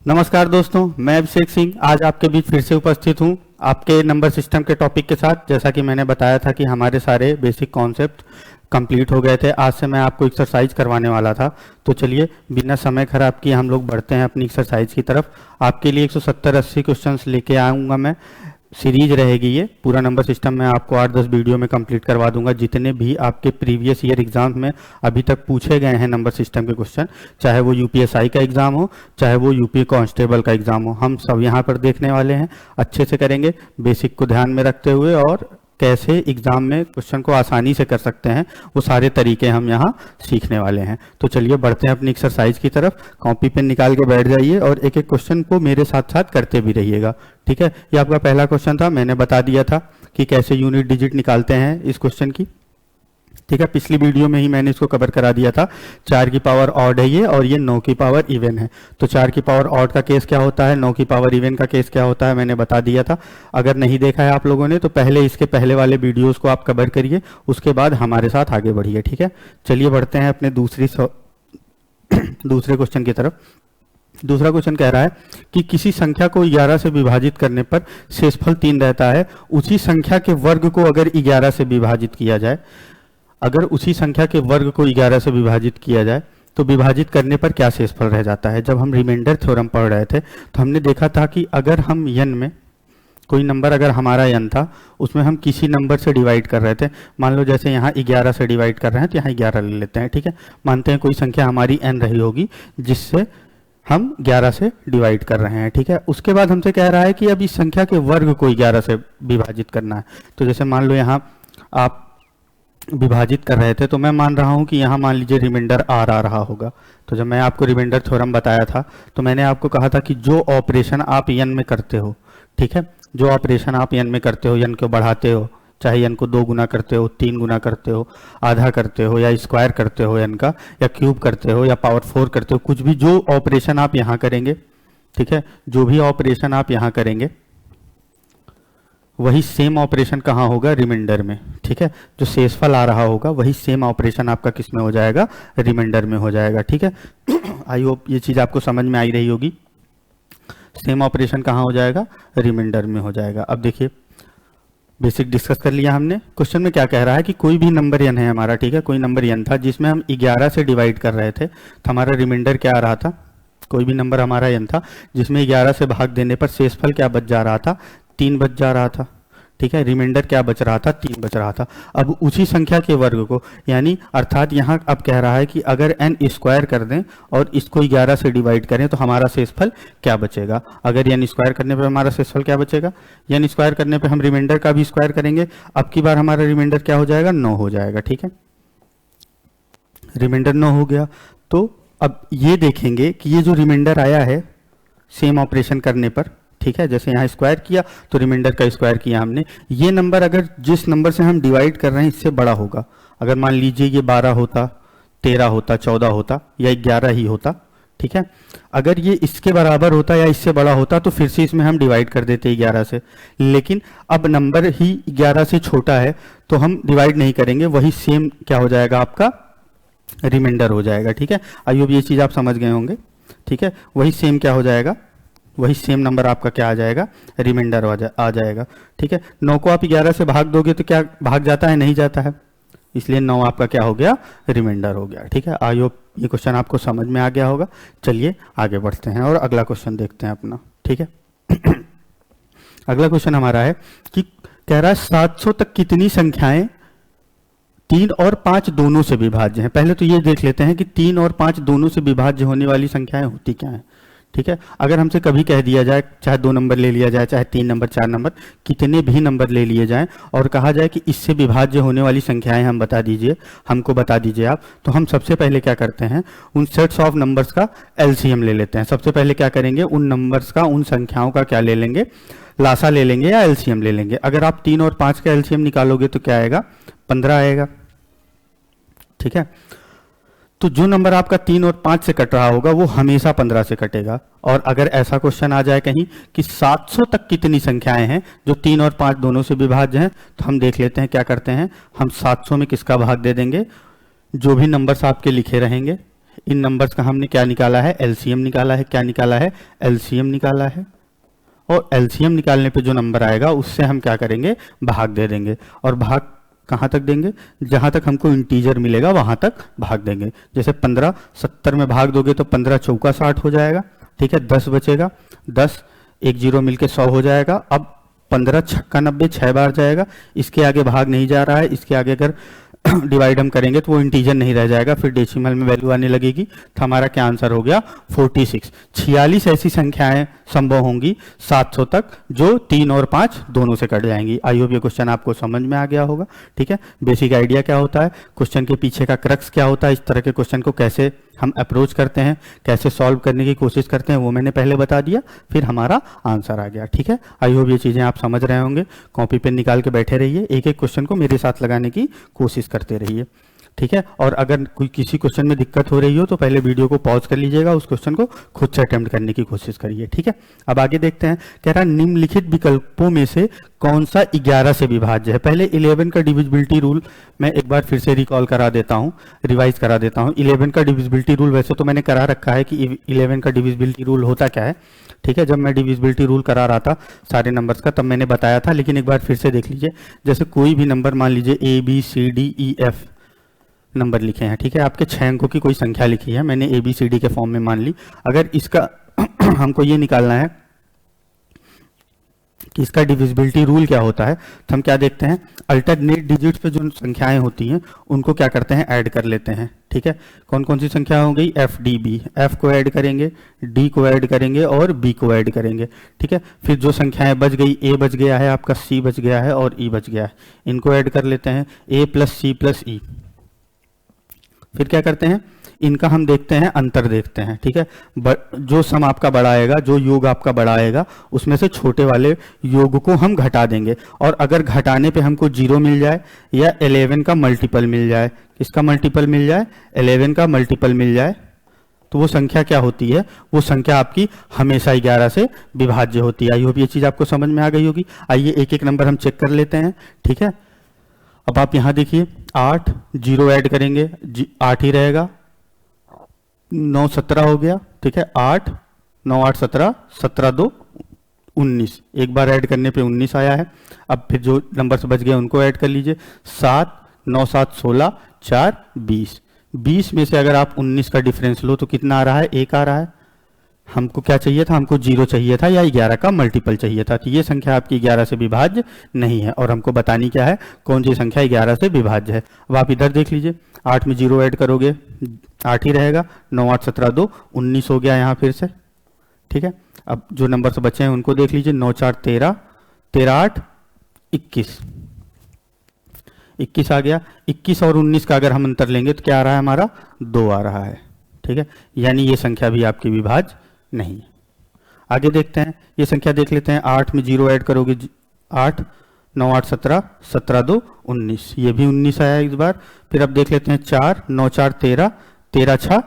नमस्कार दोस्तों, मैं अभिषेक सिंह आज आपके बीच फिर से उपस्थित हूं आपके नंबर सिस्टम के टॉपिक के साथ। जैसा कि मैंने बताया था कि हमारे सारे बेसिक कॉन्सेप्ट कंप्लीट हो गए थे। आज से मैं आपको एक्सरसाइज करवाने वाला था, तो चलिए बिना समय खराब किए हम लोग बढ़ते हैं अपनी एक्सरसाइज की तरफ। आपके लिए 170-80 क्वेश्चंस लेके आऊँगा मैं। सीरीज रहेगी ये, पूरा नंबर सिस्टम मैं आपको 8-10 वीडियो में कंप्लीट करवा दूंगा। जितने भी आपके प्रीवियस ईयर एग्जाम में अभी तक पूछे गए हैं नंबर सिस्टम के क्वेश्चन, चाहे वो यूपीएसआई का एग्जाम हो, चाहे वो यूपी कांस्टेबल का एग्जाम हो, हम सब यहाँ पर देखने वाले हैं। अच्छे से करेंगे, बेसिक को ध्यान में रखते हुए, और कैसे एग्जाम में क्वेश्चन को आसानी से कर सकते हैं वो सारे तरीके हम यहाँ सीखने वाले हैं। तो चलिए बढ़ते हैं अपनी एक्सरसाइज की तरफ। कॉपी पेन निकाल के बैठ जाइए और एक एक क्वेश्चन को मेरे साथ साथ करते भी रहिएगा, ठीक है। ये आपका पहला क्वेश्चन था, मैंने बता दिया था कि कैसे यूनिट डिजिट निकालते हैं इस क्वेश्चन की, ठीक है। पिछली वीडियो में ही मैंने इसको कवर करा दिया था। 4 की पावर ऑड है ये, और ये 9 की पावर इवन है। तो 4 की पावर ऑड का केस क्या होता है, 9 की पावर इवन का केस क्या होता है, मैंने बता दिया था। अगर नहीं देखा है आप लोगों ने तो पहले इसके पहले वाले वीडियोस को आप कवर करिए, उसके बाद हमारे साथ आगे बढ़िए, ठीक है। चलिए बढ़ते हैं अपने दूसरे क्वेश्चन की तरफ। दूसरा क्वेश्चन कह रहा है कि किसी संख्या को 11 से विभाजित करने पर शेषफल 3 रहता है। उसी संख्या के वर्ग को अगर 11 से विभाजित किया जाए, अगर उसी संख्या के वर्ग को 11 से विभाजित किया जाए तो विभाजित करने पर क्या शेषफल रह जाता है। जब हम रिमाइंडर थ्योरम पढ़ रहे थे तो हमने देखा था कि अगर हम n में कोई नंबर, अगर हमारा n था, उसमें हम किसी नंबर से डिवाइड कर रहे थे, मान लो जैसे यहाँ 11 से डिवाइड कर रहे हैं तो यहाँ 11 ले लेते हैं, ठीक है। मानते हैं कोई संख्या हमारी n रही होगी जिससे हम 11 से डिवाइड कर रहे हैं, ठीक है। उसके बाद हमसे कह रहा है कि अब इस संख्या के वर्ग को 11 से विभाजित करना है। तो जैसे मान लो यहाँ आप विभाजित कर रहे थे, तो मैं मान रहा हूं कि यहाँ मान लीजिए रिमाइंडर r आ रहा होगा। तो जब मैं आपको रिमाइंडर थ्योरम बताया था तो मैंने आपको कहा था कि जो ऑपरेशन आप n में करते हो, ठीक है, जो ऑपरेशन आप n में करते हो, n को बढ़ाते हो, चाहे n को 2 गुना करते हो, 3 गुना करते हो, आधा करते हो, या स्क्वायर करते हो n का, या क्यूब करते हो, या पावर 4 करते हो, कुछ भी जो ऑपरेशन आप यहाँ करेंगे, ठीक है, जो भी ऑपरेशन आप यहाँ करेंगे वही सेम ऑपरेशन कहाँ होगा, रिमाइंडर में, ठीक है। जो शेषफल आ रहा होगा वही सेम ऑपरेशन आपका किस में हो जाएगा, रिमाइंडर में हो जाएगा, ठीक है। आई होप ये चीज़ आपको समझ में आई रही होगी। सेम ऑपरेशन कहाँ हो जाएगा, रिमाइंडर में हो जाएगा। अब देखिए, बेसिक डिस्कस कर लिया हमने। क्वेश्चन में क्या कह रहा है कि कोई भी नंबर n है हमारा, ठीक है, कोई नंबर n था जिसमें हम 11 से डिवाइड कर रहे थे, तो हमारा रिमाइंडर क्या आ रहा था, कोई भी नंबर हमारा n था जिसमें 11 से भाग देने पर शेषफल क्या बच जा रहा था, 3 बच जा रहा था, ठीक है। रिमाइंडर क्या बच रहा था, 3 बच रहा था। अब उसी संख्या के वर्ग को, यानी अर्थात यहाँ अब कह रहा है कि अगर n स्क्वायर कर दें और इसको 11 से डिवाइड करें तो हमारा शेषफल क्या बचेगा। अगर n स्क्वायर करने पर हमारा शेषफल क्या बचेगा, n स्क्वायर करने पर हम रिमाइंडर का भी स्क्वायर करेंगे। अब की बार हमारा रिमाइंडर क्या हो जाएगा, 9 हो जाएगा, ठीक है। रिमाइंडर 9 हो गया। तो अब ये देखेंगे कि ये जो रिमाइंडर आया है सेम ऑपरेशन करने पर, ठीक है, जैसे यहाँ स्क्वायर किया तो रिमाइंडर का स्क्वायर किया हमने। ये नंबर अगर जिस नंबर से हम डिवाइड कर रहे हैं इससे बड़ा होगा, अगर मान लीजिए ये 12 होता, 13 होता, 14 होता, या 11 ही होता, ठीक है, अगर ये इसके बराबर होता या इससे बड़ा होता तो फिर से इसमें हम डिवाइड कर देते 11 से। लेकिन अब नंबर ही 11 से छोटा है तो हम डिवाइड नहीं करेंगे, वही सेम क्या हो जाएगा, आपका रिमाइंडर हो जाएगा, ठीक है। आई होप ये चीज़ आप समझ गए होंगे, ठीक है। वही सेम क्या हो जाएगा, वही सेम नंबर आपका क्या आ जाएगा, रिमाइंडर आ जाएगा, ठीक है। 9 को आप 11 से भाग दोगे तो क्या भाग जाता है, नहीं जाता है, इसलिए 9 आपका क्या हो गया, रिमाइंडर हो गया, ठीक है। आई होप ये क्वेश्चन आपको समझ में आ गया होगा। चलिए आगे बढ़ते हैं और अगला क्वेश्चन देखते हैं अपना, ठीक है। अगला क्वेश्चन हमारा है कि कह रहा है 700 तक कितनी संख्याएं 3 और 5 दोनों से विभाज्य हैं। पहले तो ये देख लेते हैं कि 3 और 5 दोनों से विभाज्य होने वाली संख्याएं होती क्या हैं, ठीक है। अगर हमसे कभी कह दिया जाए, चाहे 2 नंबर ले लिया जाए, चाहे 3 नंबर, 4 नंबर, कितने भी नंबर ले लिए जाएं, और कहा जाए कि इससे विभाज्य होने वाली संख्याएं हम बता दीजिए, हमको बता दीजिए आप, तो हम सबसे पहले क्या करते हैं, उन सेट्स ऑफ नंबर्स का एलसीएम ले लेते हैं। सबसे पहले क्या करेंगे, उन नंबर्स का, उन संख्याओं का क्या ले लेंगे, लासा ले लेंगे या एलसीएम ले लेंगे। अगर आप 3 और 5 का एलसीएम निकालोगे तो क्या आएगा, 15 आएगा, ठीक है। तो जो नंबर आपका 3 और 5 से कट रहा होगा वो हमेशा 15 से कटेगा। और अगर ऐसा क्वेश्चन आ जाए कहीं कि 700 तक कितनी संख्याएं हैं जो 3 और 5 दोनों से विभाज्य हैं, तो हम देख लेते हैं क्या करते हैं, हम 700 में किसका भाग दे देंगे, जो भी नंबर्स आपके लिखे रहेंगे इन नंबर्स का हमने क्या निकाला है, एलसीएम निकाला है। क्या निकाला है, एलसीएम निकाला है। और एलसीएम निकालने पे जो नंबर आएगा उससे हम क्या करेंगे, भाग दे देंगे। और भाग कहाँ तक देंगे, जहाँ तक हमको इंटीजर मिलेगा वहाँ तक भाग देंगे। जैसे 15 70 में भाग दोगे तो 15 चौका 60 हो जाएगा, ठीक है। 10 बचेगा, 10 एक जीरो मिलके 100 हो जाएगा। अब 15 छक्का 90 6 बार जाएगा, इसके आगे भाग नहीं जा रहा है। इसके आगे अगर डिवाइड हम करेंगे तो वो इंटीजर नहीं रह जाएगा, फिर डेसिमल में वैल्यू आने लगेगी। तो हमारा क्या आंसर हो गया, 46। 46 ऐसी संख्याएं संभव होंगी 700 तक जो 3 और 5 दोनों से कट जाएंगी। आई होप ये क्वेश्चन आपको समझ में आ गया होगा, ठीक है। बेसिक आइडिया क्या होता है, क्वेश्चन के पीछे का क्रक्स क्या होता है, इस तरह के क्वेश्चन को कैसे हम अप्रोच करते हैं, कैसे सॉल्व करने की कोशिश करते हैं, वो मैंने पहले बता दिया, फिर हमारा आंसर आ गया, ठीक है। आई होप ये चीज़ें आप समझ रहे होंगे। कॉपी पेन निकाल के बैठे रहिए, एक एक क्वेश्चन को मेरे साथ लगाने की कोशिश करते रहिए, ठीक है। और अगर कोई किसी क्वेश्चन में दिक्कत हो रही हो तो पहले वीडियो को पॉज कर लीजिएगा, उस क्वेश्चन को खुद से अटेम्प्ट करने की कोशिश करिए, ठीक है। अब आगे देखते हैं, कह रहा है निम्नलिखित विकल्पों में से कौन सा 11 से विभाज्य है। पहले 11 का डिविजिबिलिटी रूल मैं एक बार फिर से रिकॉल करा देता हूँ, रिवाइज करा देता हूँ। 11 का डिविजिबिलिटी रूल वैसे तो मैंने करा रखा है कि 11 का डिविजिबिलिटी रूल होता क्या है, ठीक है। जब मैं डिविजिबिलिटी रूल करा रहा था सारे नंबर्स का तब मैंने बताया था, लेकिन एक बार फिर से देख लीजिए। जैसे कोई भी नंबर मान लीजिए ABCDEF नंबर लिखे हैं, ठीक है। आपके 6 अंकों की कोई संख्या लिखी है, मैंने ABCD के फॉर्म में मान ली। अगर इसका हमको ये निकालना है कि इसका डिविजिबिलिटी रूल क्या होता है, तो हम क्या देखते हैं, अल्टरनेट डिजिट्स पे जो संख्याएं होती हैं उनको क्या करते हैं, ऐड कर लेते हैं, ठीक है। कौन कौन सी संख्या हो गई, FDB, F को ऐड करेंगे, D को ऐड करेंगे और B को ऐड करेंगे, ठीक है। फिर जो संख्याएं बच गई, A बच गया है आपका, C बच गया है और E बच गया है, इनको ऐड कर लेते हैं, A + C + E। फिर क्या करते हैं, इनका हम देखते हैं अंतर देखते हैं, ठीक है। जो सम आपका बड़ा आएगा, जो योग आपका बड़ा आएगा, उसमें से छोटे वाले योग को हम घटा देंगे। और अगर घटाने पे हमको 0 मिल जाए या 11 का मल्टीपल मिल जाए, किसका मल्टीपल मिल जाए, 11 का मल्टीपल मिल जाए, तो वो संख्या क्या होती है, वो संख्या आपकी हमेशा 11 से विभाज्य होती है। आई होप ये चीज आपको समझ में आ गई होगी। आइए एक एक नंबर हम चेक कर लेते हैं, ठीक है। अब आप यहां देखिए, 8 0 ऐड करेंगे 8 ही रहेगा, 9 17 हो गया, ठीक है। 8 9 8 17, 17 2 19, एक बार ऐड करने पे 19 आया है। अब फिर जो नंबर्स बच गए उनको ऐड कर लीजिए, 7 9 7 16 4 20। 20 में से अगर आप 19 का डिफरेंस लो तो कितना आ रहा है, 1 आ रहा है। हमको क्या चाहिए था, हमको 0 चाहिए था या 11 का मल्टीपल चाहिए था। तो ये संख्या आपकी 11 से विभाज्य नहीं है और हमको बतानी क्या है, कौन सी संख्या 11 से विभाज्य है। अब आप इधर देख लीजिए, 8 में 0 ऐड करोगे 8 ही रहेगा, 9 8 17 2 19 हो गया यहाँ फिर से, ठीक है। अब जो नंबर बचे हैं उनको देख लीजिए, 9 4 13, 13 8 21, 21 आ गया। 21 और 19 का अगर हम अंतर लेंगे तो क्या आ रहा है, हमारा 2 आ रहा है, ठीक है। यानी ये संख्या भी आपकी विभाज्य नहीं है। आगे देखते हैं, ये संख्या देख लेते हैं, 8 में 0 ऐड करोगे 8, 9 8 17, 17 2 19, ये भी 19 आया इस बार। फिर अब देख लेते हैं 4 9 4 13, 13 6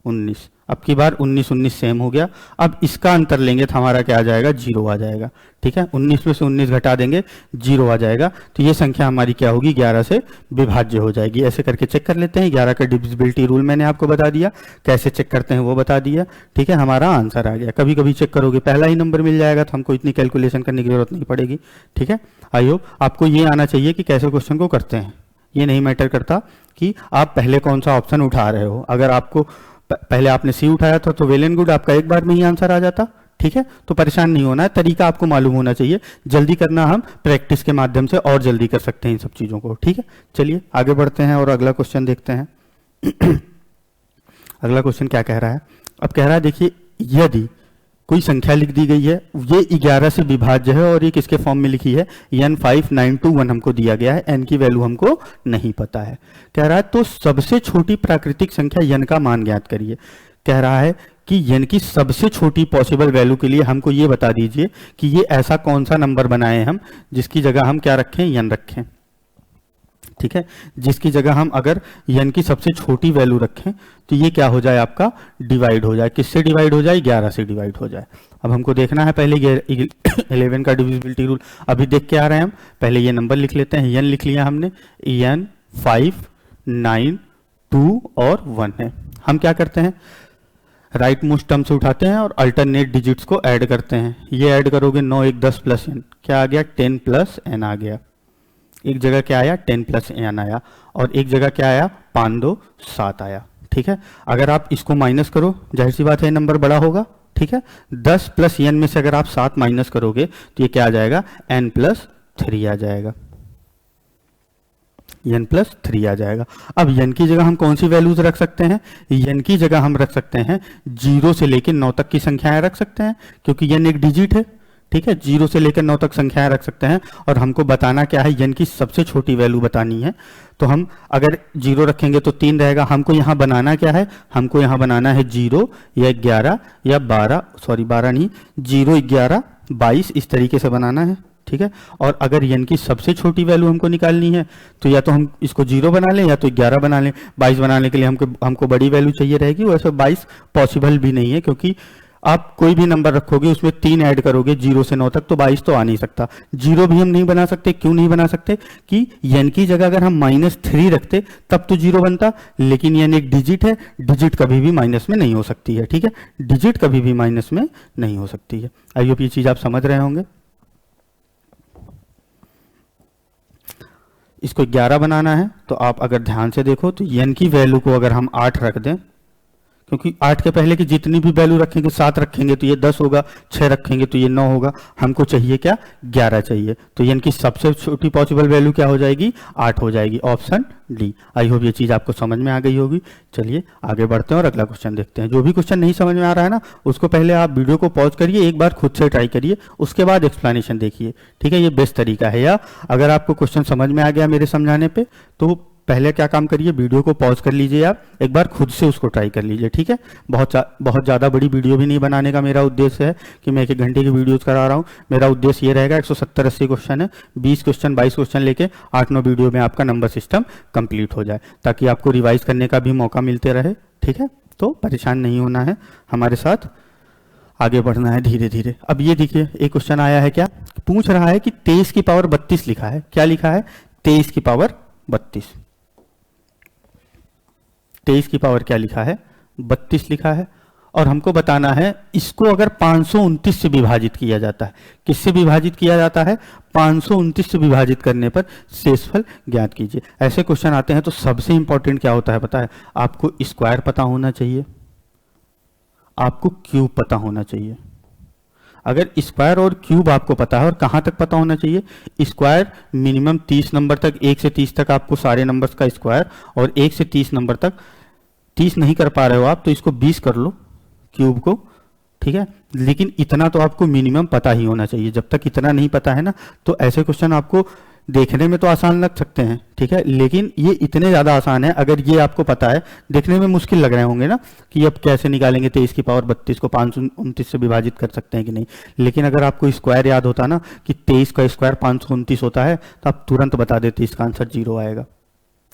19, अब की बार 19 19 सेम हो गया। अब इसका अंतर लेंगे तो हमारा क्या आ जाएगा, 0 आ जाएगा, ठीक है। 19 में से 19 घटा देंगे 0 आ जाएगा। तो ये संख्या हमारी क्या होगी, 11 से विभाज्य हो जाएगी। ऐसे करके चेक कर लेते हैं। 11 का डिविजिबिलिटी रूल मैंने आपको बता दिया, कैसे चेक करते हैं वो बता दिया, ठीक है। हमारा आंसर आ गया। कभी कभी चेक करोगे पहला ही नंबर मिल जाएगा तो हमको इतनी कैलकुलेशन करने की जरूरत नहीं पड़ेगी, ठीक है। आई होप आपको ये आना चाहिए कि कैसे क्वेश्चन को करते हैं। ये नहीं मैटर करता कि आप पहले कौन सा ऑप्शन उठा रहे हो। अगर आपको पहले आपने सी उठाया था तो वेल एंड गुड, आपका एक बार में ही आंसर आ जाता, ठीक है। तो परेशान नहीं होना है, तरीका आपको मालूम होना चाहिए। जल्दी करना हम प्रैक्टिस के माध्यम से और जल्दी कर सकते हैं इन सब चीजों को, ठीक है। चलिए आगे बढ़ते हैं और अगला क्वेश्चन देखते हैं। अगला क्वेश्चन क्या कह रहा है, अब कह रहा है देखिए, यदि कोई संख्या लिख दी गई है, ये 11 से विभाज्य है और ये किसके फॉर्म में लिखी है, n 5 9 2 1 हमको दिया गया है, n की वैल्यू हमको नहीं पता है। कह रहा है तो सबसे छोटी प्राकृतिक संख्या n का मान ज्ञात करिए। कह रहा है कि n की सबसे छोटी पॉसिबल वैल्यू के लिए हमको ये बता दीजिए कि ये ऐसा कौन सा नंबर बनाए हम जिसकी जगह हम क्या रखें, n रखें, ठीक है। जिसकी जगह हम अगर n की सबसे छोटी वैल्यू रखें तो ये क्या हो जाए, आपका डिवाइड हो जाए। किससे डिवाइड हो जाए, 11 से डिवाइड हो जाए। अब हमको देखना है पहले 11 का डिविजिबिलिटी रूल अभी देख के आ रहे हैं हम। पहले ये नंबर लिख लेते हैं, n लिख लिया हमने, n 5 9 2 और 1 है। हम क्या करते हैं, राइट मोस्ट टर्म से उठाते हैं और अल्टरनेट डिजिट्स को ऐड करते हैं। ये ऐड करोगे 9 1 10 प्लस n, क्या आ गया 10 प्लस n आ गया। एक जगह क्या आया 10 प्लस n आया, और एक जगह क्या आया 5 2 7 आया। ठीक है, अगर आप इसको माइनस करो, जाहिर सी बात है नंबर बड़ा होगा। ठीक है, 10 प्लस n में से अगर आप 7 माइनस करोगे तो ये क्या आ जाएगा n प्लस 3 आ जाएगा, n प्लस 3 आ जाएगा। अब n की जगह हम कौन सी वैल्यूज रख सकते हैं, n की जगह हम रख सकते हैं 0 से लेकर 9 तक की संख्याएं रख सकते हैं, क्योंकि n एक डिजिट है। ठीक है, 0 से लेकर 9 तक संख्याएं रख सकते हैं, और हमको बताना क्या है, n की सबसे छोटी वैल्यू बतानी है। तो हम अगर 0 रखेंगे तो 3 रहेगा। हमको यहाँ बनाना क्या है, हमको यहाँ बनाना है 0 या 11 या 12, सॉरी 12 नहीं, 0 11 22 इस तरीके से बनाना है। ठीक है, और अगर n की सबसे छोटी वैल्यू हमको निकालनी है तो या तो हम इसको 0 बना लें या तो 11 बना लें। 22 बनाने के लिए हमको बड़ी वैल्यू चाहिए रहेगी। वैसे 22 पॉसिबल भी नहीं है, क्योंकि आप कोई भी नंबर रखोगे उसमें 3 ऐड करोगे 0 से 9 तक, तो 22 तो आ नहीं सकता। 0 भी हम नहीं बना सकते। क्यों नहीं बना सकते, कि n की जगह अगर हम -3 रखते तब तो 0 बनता, लेकिन n एक डिजिट है, डिजिट कभी भी माइनस में नहीं हो सकती है। ठीक है, डिजिट कभी भी माइनस में नहीं हो सकती है। आई होप ये चीज आप समझ रहे होंगे। इसको 11 बनाना है तो आप अगर ध्यान से देखो तो n की वैल्यू को अगर हम 8 रख दें, क्योंकि 8 के पहले की जितनी भी वैल्यू रखेंगे, 7 रखेंगे तो ये 10 होगा, 6 रखेंगे तो ये 9 होगा। हमको चाहिए क्या 11 चाहिए, तो n की सबसे छोटी पॉसिबल वैल्यू क्या हो जाएगी 8 हो जाएगी, ऑप्शन डी। आई होप ये चीज आपको समझ में आ गई होगी। चलिए आगे बढ़ते हैं और अगला क्वेश्चन देखते हैं। जो भी क्वेश्चन नहीं समझ में आ रहा है ना, उसको पहले आप वीडियो को पॉज करिए, एक बार खुद से ट्राई करिए, उसके बाद एक्सप्लेनेशन देखिए। ठीक है, ये बेस्ट तरीका है। या अगर आपको क्वेश्चन समझ में आ गया मेरे समझाने पे, तो पहले क्या काम करिए, वीडियो को पॉज कर लीजिए, आप एक बार खुद से उसको ट्राई कर लीजिए। ठीक है, बहुत ज़्यादा बड़ी वीडियो भी नहीं बनाने का मेरा उद्देश्य है कि मैं 1 घंटे की वीडियोस करा रहा हूँ। मेरा उद्देश्य ये रहेगा 170-80 क्वेश्चन है, 20 क्वेश्चन 22 क्वेश्चन लेके 8-9 वीडियो में आपका नंबर सिस्टम कंप्लीट हो जाए, ताकि आपको रिवाइज करने का भी मौका मिलते रहे। ठीक है, तो परेशान नहीं होना है, हमारे साथ आगे बढ़ना है धीरे धीरे। अब ये देखिए, एक क्वेश्चन आया है, क्या पूछ रहा है कि 23 की पावर 32 लिखा है। क्या लिखा है 23 की पावर 32। 23 की पावर क्या लिखा है 32 लिखा है, और हमको बताना है इसको अगर 529 से विभाजित किया जाता है। किससे विभाजित किया जाता है 529 से विभाजित करने पर शेषफल ज्ञात कीजिए। ऐसे क्वेश्चन आते हैं तो सबसे इंपॉर्टेंट क्या होता है पता है, आपको स्क्वायर पता होना चाहिए, आपको क्यूब पता होना चाहिए। अगर स्क्वायर और क्यूब आपको पता है, और कहाँ तक पता होना चाहिए, स्क्वायर मिनिमम 30 नंबर तक, 1 से 30 तक आपको सारे नंबर्स का स्क्वायर, और 1 से 30 नंबर तक 30 नहीं कर पा रहे हो आप तो इसको 20 कर लो क्यूब को। ठीक है, लेकिन इतना तो आपको मिनिमम पता ही होना चाहिए। जब तक इतना नहीं पता है ना, तो ऐसे क्वेश्चन आपको देखने में तो आसान लग सकते हैं, ठीक है, लेकिन ये इतने ज़्यादा आसान है। अगर ये आपको पता है, देखने में मुश्किल लग रहे होंगे ना कि अब कैसे निकालेंगे 23 की पावर 32 को 529 से विभाजित कर सकते हैं कि नहीं, लेकिन अगर आपको स्क्वायर याद होता ना कि 23 का स्क्वायर 529 होता है, तो आप तुरंत बता देते इसका आंसर 0 आएगा।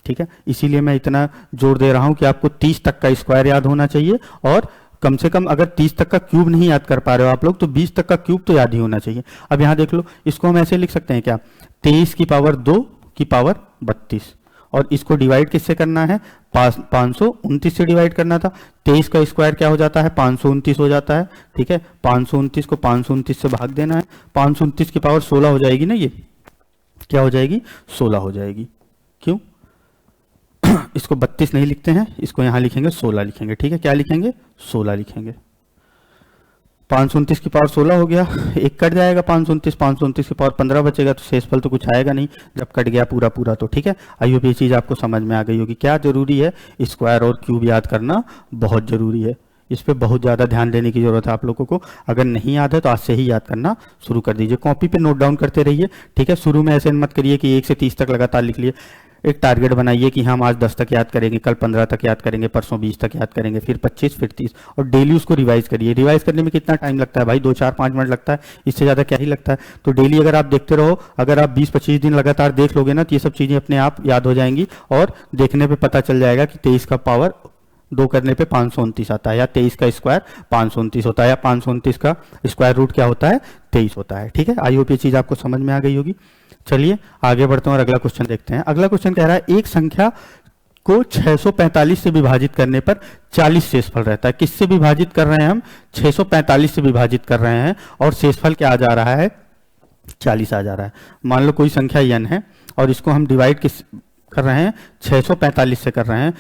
ठीक है, इसीलिए मैं इतना जोर दे रहा हूं कि आपको 30 तक का स्क्वायर याद होना चाहिए, और कम से कम अगर 30 तक का क्यूब नहीं याद कर पा रहे हो आप लोग, तो 20 तक का क्यूब तो याद ही होना चाहिए। अब यहां देख लो, इसको हम ऐसे लिख सकते हैं क्या, 23 की पावर 2 की पावर 32, और इसको डिवाइड किससे करना है 529 से डिवाइड करना था। 23 का स्क्वायर क्या हो जाता है 529 हो जाता है। ठीक है, 529 को 529 से भाग देना है, 529 की पावर 16 हो जाएगी ना, ये क्या हो जाएगी 16 हो जाएगी। क्यों इसको 32 नहीं लिखते हैं, इसको यहां लिखेंगे 16 लिखेंगे। ठीक है, क्या लिखेंगे 16 लिखेंगे। 529 की पावर 16 हो गया, एक कट जाएगा 529 की पावर 15 बचेगा, तो शेषफल तो कुछ आएगा नहीं जब कट गया पूरा पूरा तो। ठीक है, आई होप ये चीज़ आपको समझ में आ गई होगी। क्या जरूरी है, स्क्वायर और क्यूब याद करना बहुत जरूरी है, इस पर बहुत ज़्यादा ध्यान देने की जरूरत है आप लोगों को। अगर नहीं याद है तो आज से ही याद करना शुरू कर दीजिए, कॉपी पे नोट डाउन करते रहिए। ठीक है, शुरू में ऐसे मत करिए कि 1 से 30 तक लगातार लिख लिए। एक टारगेट बनाइए कि हम आज 10 तक याद करेंगे, कल 15 तक याद करेंगे, परसों 20 तक याद करेंगे, फिर 25, फिर 30, और डेली उसको रिवाइज करिए। रिवाइज करने में कितना टाइम लगता है भाई, 2 4 5 मिनट लगता है, इससे ज़्यादा क्या ही लगता है। तो डेली अगर आप देखते रहो, अगर आप 20-25 दिन लगातार देख लोगे ना, तो ये सब चीज़ें अपने आप याद हो जाएंगी, और देखने पर पता चल जाएगा कि 23 का पावर 2 करने पे 529 आता है, या 23 का स्क्वायर 529 होता है, या 529 का स्क्वायर रूट क्या होता है 23 होता है। ठीक है, आई होप ये चीज़ आपको समझ में आ गई होगी। चलिए आगे बढ़ते हैं और अगला क्वेश्चन देखते हैं। अगला क्वेश्चन कह रहा है एक संख्या को 645 से विभाजित करने पर 40 शेषफल रहता है। किससे विभाजित कर रहे हैं हम? 645 से विभाजित कर रहे हैं और शेषफल क्या आ जा रहा है? 40 आ जा रहा है। मान लो कोई संख्या n है और इसको हम डिवाइड किस कर रहे हैं? 645 से कर रहे हैं,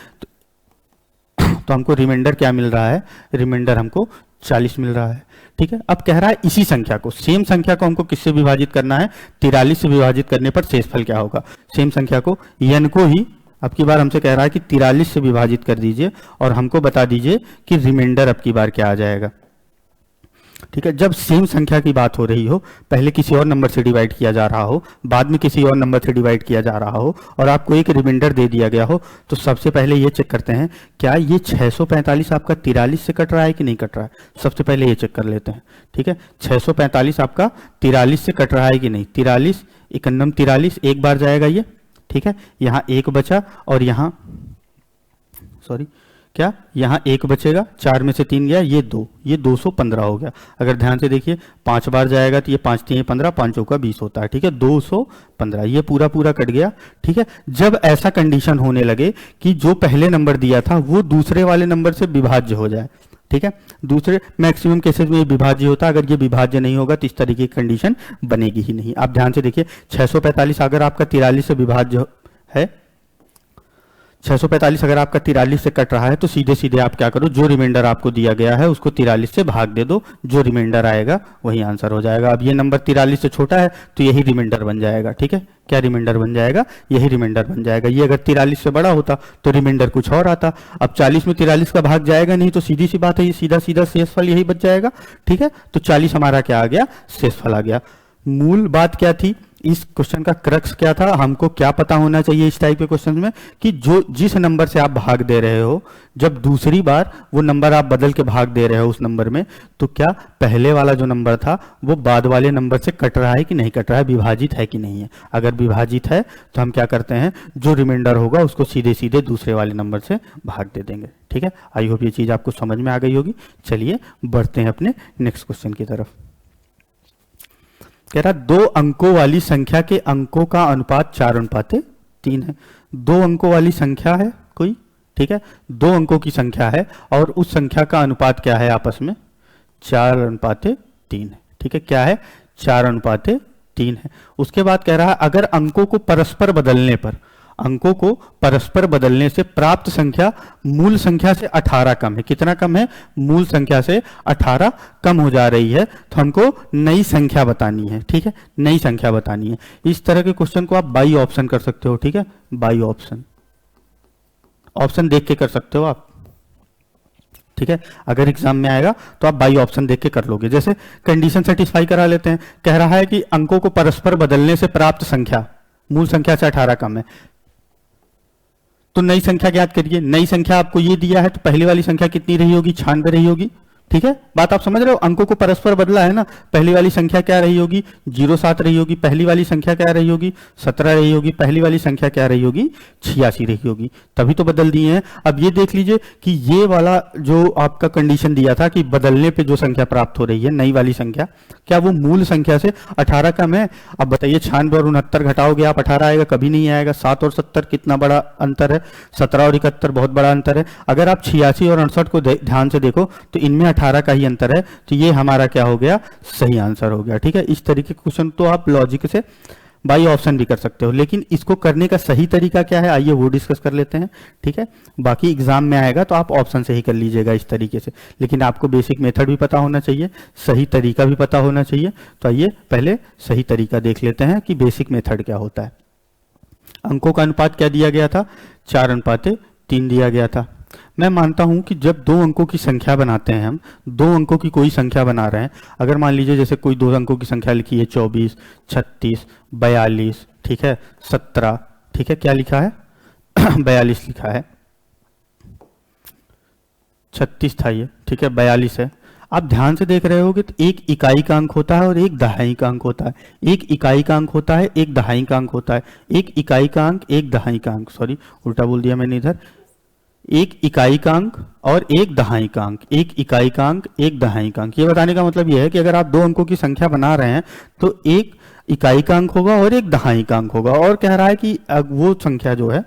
तो हमको रिमाइंडर क्या मिल रहा है? रिमाइंडर हमको 40 मिल रहा है। ठीक है, अब कह रहा है इसी संख्या को, सेम संख्या को हमको किससे विभाजित करना है? 43 से विभाजित करने पर शेषफल क्या होगा? सेम संख्या को n को ही अब की बार हमसे कह रहा है कि 43 से विभाजित कर दीजिए और हमको बता दीजिए कि रिमाइंडर अब की बार क्या आ जाएगा। ठीक है, जब सेम संख्या की बात हो रही हो, पहले किसी और नंबर से डिवाइड किया जा रहा हो, बाद में किसी और नंबर से डिवाइड किया जा रहा हो और आपको एक रिमाइंडर दे दिया गया हो, तो सबसे पहले ये चेक करते हैं क्या ये 645 आपका 43 से कट रहा है कि नहीं कट रहा है। सबसे पहले ये चेक कर लेते हैं। ठीक है, 645 आपका 43 से कट रहा है कि नहीं। 43 इकन्नम 43 एक बार जाएगा ये। ठीक है, यहाँ एक बचा और यहाँ क्या यहाँ एक बचेगा, 4 में से 3 गया, ये 2, ये 215 हो गया। अगर ध्यान से देखिए 5 बार जाएगा तो ये 5 3 15, 5 चौका 20 होता है। ठीक है, 215 ये पूरा पूरा कट गया। ठीक है, जब ऐसा कंडीशन होने लगे कि जो पहले नंबर दिया था वो दूसरे वाले नंबर से विभाज्य हो जाए। ठीक है, दूसरे मैक्सिमम केसेस में ये विभाज्य होता है, अगर ये विभाज्य नहीं होगा तो इस तरीके की कंडीशन बनेगी ही नहीं। आप ध्यान से देखिए 645 अगर आपका 43 से विभाज्य है, 645 अगर आपका 43 से कट रहा है तो सीधे सीधे आप क्या करो, जो रिमाइंडर आपको दिया गया है उसको 43 से भाग दे दो, जो रिमाइंडर आएगा वही आंसर हो जाएगा। अब ये नंबर 43 से छोटा है तो यही रिमाइंडर बन जाएगा। ठीक है, क्या रिमाइंडर बन जाएगा? यही रिमाइंडर बन जाएगा। ये अगर 43 से बड़ा होता तो रिमाइंडर कुछ और आता। अब 40 में 43 का भाग जाएगा नहीं, तो सीधी सी बात है ये सीधा सीधा शेषफल यही बच जाएगा। ठीक है, तो 40 हमारा क्या आ गया? शेषफल आ गया। मूल बात क्या थी इस क्वेश्चन का? क्रक्स क्या था? हमको क्या पता होना चाहिए इस टाइप के क्वेश्चन में कि जो जिस नंबर से आप भाग दे रहे हो, जब दूसरी बार वो नंबर आप बदल के भाग दे रहे हो उस नंबर में, तो क्या पहले वाला जो नंबर था वो बाद वाले नंबर से कट रहा है कि नहीं कट रहा है, विभाजित है कि नहीं है। अगर विभाजित है तो हम क्या करते हैं, जो रिमाइंडर होगा उसको सीधे सीधे दूसरे वाले नंबर से भाग दे देंगे। ठीक है, आई होप ये चीज आपको समझ में आ गई होगी। चलिए बढ़ते हैं अपने नेक्स्ट क्वेश्चन की तरफ। कह रहा 2 अंकों वाली संख्या के अंकों का अनुपात 4:3 है। 2 अंकों वाली संख्या है कोई, ठीक है, 2 अंकों की संख्या है और उस संख्या का अनुपात क्या है आपस में? 4:3 है। ठीक है, क्या है? 4:3 है। उसके बाद कह रहा है अगर अंकों को परस्पर बदलने पर, अंकों को परस्पर बदलने से प्राप्त संख्या मूल संख्या से 18 कम है। कितना कम है? मूल संख्या से 18 कम हो जा रही है, तो हमको नई संख्या बतानी है। ठीक है, नई संख्या बतानी है। इस तरह के क्वेश्चन को आप बाई ऑप्शन कर सकते हो। ठीक है, बाई ऑप्शन, ऑप्शन देख के कर सकते हो आप। ठीक है, अगर एग्जाम में आएगा तो आप बाई ऑप्शन देख के कर लोगे। जैसे कंडीशन सेटिस्फाई करा लेते हैं। कह रहा है कि अंकों को परस्पर बदलने से प्राप्त संख्या मूल संख्या से 18 कम है, तो नई संख्या ज्ञात करिए। नई संख्या आपको ये दिया है तो पहली वाली संख्या कितनी रही होगी? 96 रही होगी। ठीक है, बात आप समझ रहे हो? अंकों को परस्पर बदला है ना, पहली वाली संख्या क्या रही होगी? 07 रही होगी। पहली वाली संख्या क्या रही होगी? 17 रही होगी। पहली वाली संख्या क्या रही होगी? 86 रही होगी। तभी तो बदल दिए हैं। अब ये देख लीजिए कि ये वाला जो आपका कंडीशन दिया था कि बदलने पे जो संख्या प्राप्त हो रही है, नई वाली संख्या, क्या वो मूल संख्या से 18 कम है? अब बताइए 96 और 69 घटाओगे आप 18 आएगा? कभी नहीं आएगा। 7 और 70 कितना बड़ा अंतर है? 17 और 71 बहुत बड़ा अंतर है। अगर आप 86 और 68 को ध्यान से देखो तो इनमें 18 का ही अंतर है, तो ये हमारा क्या हो गया? सही आंसर हो गया। ठीक है, इस तरीके के क्वेश्चन तो आप लॉजिक से बाई ऑप्शन भी कर सकते हो, लेकिन इसको करने का सही तरीका क्या है आइए वो डिस्कस कर लेते हैं। ठीक है, बाकी एग्जाम में आएगा तो आप ऑप्शन से ही कर लीजिएगा इस तरीके से, लेकिन आपको बेसिक मेथड भी पता होना चाहिए, सही तरीका भी पता होना चाहिए। तो आइए पहले सही तरीका देख लेते हैं कि बेसिक मेथड क्या होता है। अंकों का अनुपात क्या दिया गया था? 4:3 दिया गया था। मैं मानता हूं कि जब 2 अंकों की संख्या बनाते हैं, हम 2 अंकों की कोई संख्या बना रहे हैं, अगर मान लीजिए जैसे कोई 2 अंकों की संख्या लिखी है 24, 36, 42, ठीक है, 17, ठीक है, क्या लिखा है? 42 लिखा है, 36 था ये, ठीक है, 42 है। आप ध्यान से देख रहे होगे तो एक इकाई का अंक होता है और एक दहाई का अंक होता है। एक इकाई का अंक होता है, एक दहाई का अंक होता है। एक इकाई का अंक, एक दहाई का अंक, सॉरी उल्टा बोल दिया मैंने इधर। एक इकाई का अंक और एक दहाई का अंक, एक इकाई का अंक, एक दहाई का अंक। ये बताने का मतलब यह है कि अगर आप 2 अंकों की संख्या बना रहे हैं तो एक इकाई का अंक होगा और एक दहाई का अंक होगा। और कह रहा है कि वो संख्या जो है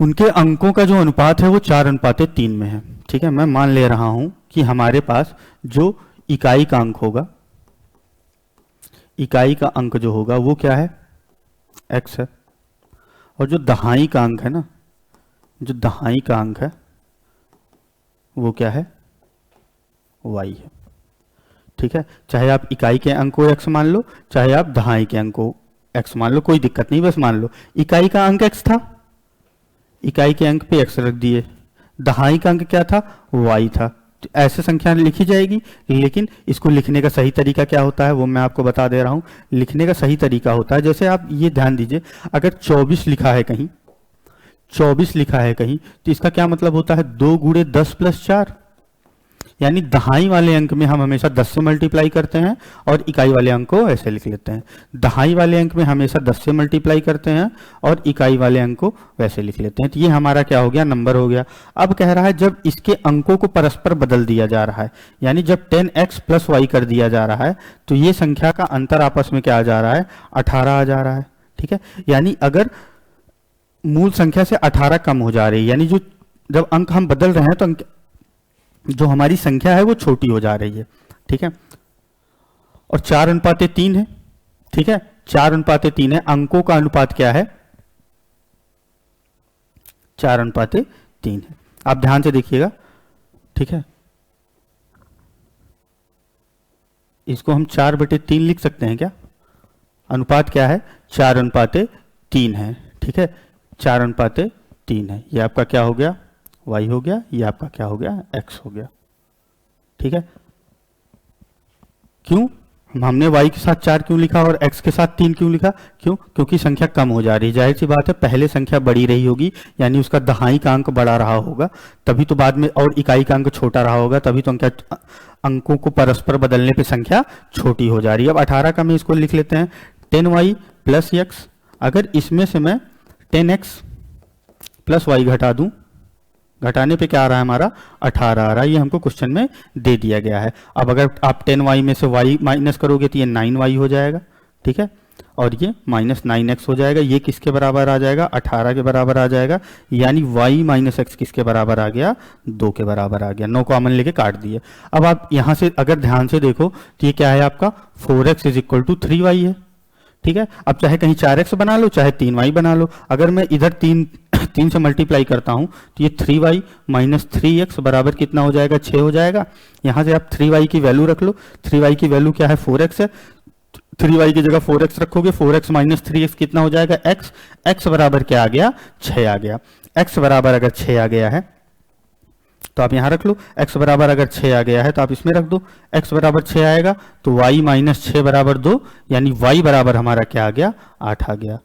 उनके अंकों का जो अनुपात है वो 4:3 में है। ठीक है, मैं मान ले रहा हूं कि हमारे पास जो इकाई का अंक होगा, इकाई का अंक जो होगा वो क्या है, x है, और जो दहाई का अंक है ना, जो दहाई का अंक है वो क्या है, y है। ठीक है, चाहे आप इकाई के अंक को x मान लो, चाहे आप दहाई के अंक को x मान लो, कोई दिक्कत नहीं, बस मान लो इकाई का अंक x था, इकाई के अंक पे x रख दिए, दहाई का अंक क्या था, y था। तो ऐसे संख्या लिखी जाएगी, लेकिन इसको लिखने का सही तरीका क्या होता है वो मैं आपको बता दे रहा हूं। लिखने का सही तरीका होता है, जैसे आप ये ध्यान दीजिए, अगर 24 लिखा है कहीं, 24 लिखा है कहीं, तो इसका क्या मतलब होता है, 2 गुणे 10 प्लस 4, यानी दहाई वाले अंक में हम हमेशा 10 से मल्टीप्लाई करते हैं और इकाई वाले अंक को ऐसे लिख लेते हैं। दहाई वाले अंक में हमेशा 10 से मल्टीप्लाई करते हैं और इकाई वाले अंक को वैसे लिख लेते हैं। तो ये हमारा क्या हो गया, नंबर हो गया। अब कह रहा है जब इसके अंकों को परस्पर बदल दिया जा रहा है, यानी जब 10x प्लस y कर दिया जा रहा है, तो ये संख्या का अंतर आपस में क्या आ जा रहा है, 18 आ जा रहा है। ठीक है, यानी अगर मूल संख्या से 18 कम हो जा रही है, यानी जो जब अंक हम बदल रहे हैं तो अंक जो हमारी संख्या है वो छोटी हो जा रही है। ठीक है, और 4:3 है। ठीक है, 4:3 है, अंकों का अनुपात क्या है, 4:3 है। आप ध्यान से देखिएगा। ठीक है, इसको हम 4/3 लिख सकते हैं क्या, अनुपात क्या है, 4:3 है। ठीक है, 4:3 है। ये आपका क्या हो गया, y हो गया, ये आपका क्या हो गया, x हो गया। ठीक है, क्यों हमने y के साथ 4 क्यों लिखा और x के साथ 3 क्यों लिखा, क्यों, क्योंकि संख्या कम हो जा रही है। जाहिर सी बात है, पहले संख्या बड़ी रही होगी, यानी उसका दहाई का अंक बड़ा रहा होगा, तभी तो बाद में, और इकाई का अंक छोटा रहा होगा, तभी तो अंकों को परस्पर बदलने पे संख्या छोटी हो जा रही है। अब 18 का में इसको लिख लेते हैं 10y प्लस x। अगर इसमें से मैं 10x प्लस y घटा दूं, घटाने पे क्या आ रहा है हमारा, 18 आ रहा है। ये हमको क्वेश्चन में दे दिया गया है। अब अगर आप 10y में से y माइनस करोगे तो ये 9y हो जाएगा। ठीक है, और ये माइनस 9x हो जाएगा। ये किसके बराबर आ जाएगा, 18 के बराबर आ जाएगा, यानी y माइनस x किसके बराबर आ गया, 2 के बराबर आ गया। 9 कॉमन लेके काट दिए। अब आप यहां से अगर ध्यान से देखो तो ये क्या है आपका, 4x is equal to 3y है। ठीक है, अब चाहे कहीं 4x बना लो, चाहे 3y बना लो। अगर मैं इधर 3 से मल्टीप्लाई करता हूं तो ये 3y माइनस 3x बराबर कितना हो जाएगा, 6 हो जाएगा। यहां से आप 3y की वैल्यू रख लो। 3y की वैल्यू क्या है, 4x है। 3y की जगह 4x रखोगे, 4x माइनस 3x कितना हो जाएगा, x। x बराबर क्या आ गया, 6 आ गया। x बराबर अगर 6 आ गया है तो आप यहां रख लो। x बराबर अगर 6 आ गया है तो आप इसमें रख दो। x बराबर 6 आएगा तो y माइनस 6 बराबर 2, यानी y बराबर हमारा क्या आ गया, 8 आ गया।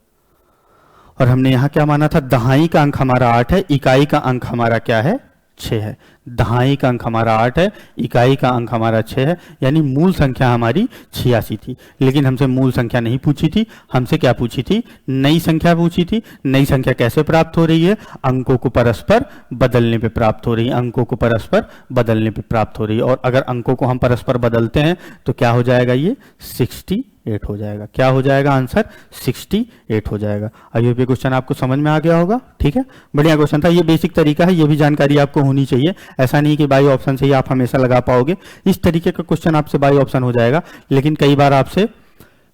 और हमने यहां क्या माना था, दहाई का अंक हमारा 8 है, इकाई का अंक हमारा क्या है, 6 है। दहाई का अंक हमारा 8 है, इकाई का अंक हमारा 6 है, यानी मूल संख्या हमारी 86 थी। लेकिन हमसे मूल संख्या नहीं पूछी थी, हमसे क्या पूछी थी, नई संख्या पूछी थी। नई संख्या कैसे प्राप्त हो रही है, अंकों को परस्पर बदलने पे प्राप्त हो रही है, अंकों को परस्पर बदलने पे प्राप्त हो रही है। और अगर अंकों को हम परस्पर बदलते हैं तो क्या हो जाएगा, ये 68 हो जाएगा। क्या हो जाएगा आंसर, 68 हो जाएगा। आई होप ये क्वेश्चन आपको समझ में आ गया होगा। ठीक है, बढ़िया क्वेश्चन था। ये बेसिक तरीका है, ये भी जानकारी आपको होनी चाहिए। ऐसा नहीं कि बाई ऑप्शन से ही आप हमेशा लगा पाओगे। इस तरीके का क्वेश्चन आपसे बाई ऑप्शन हो जाएगा, लेकिन कई बार आपसे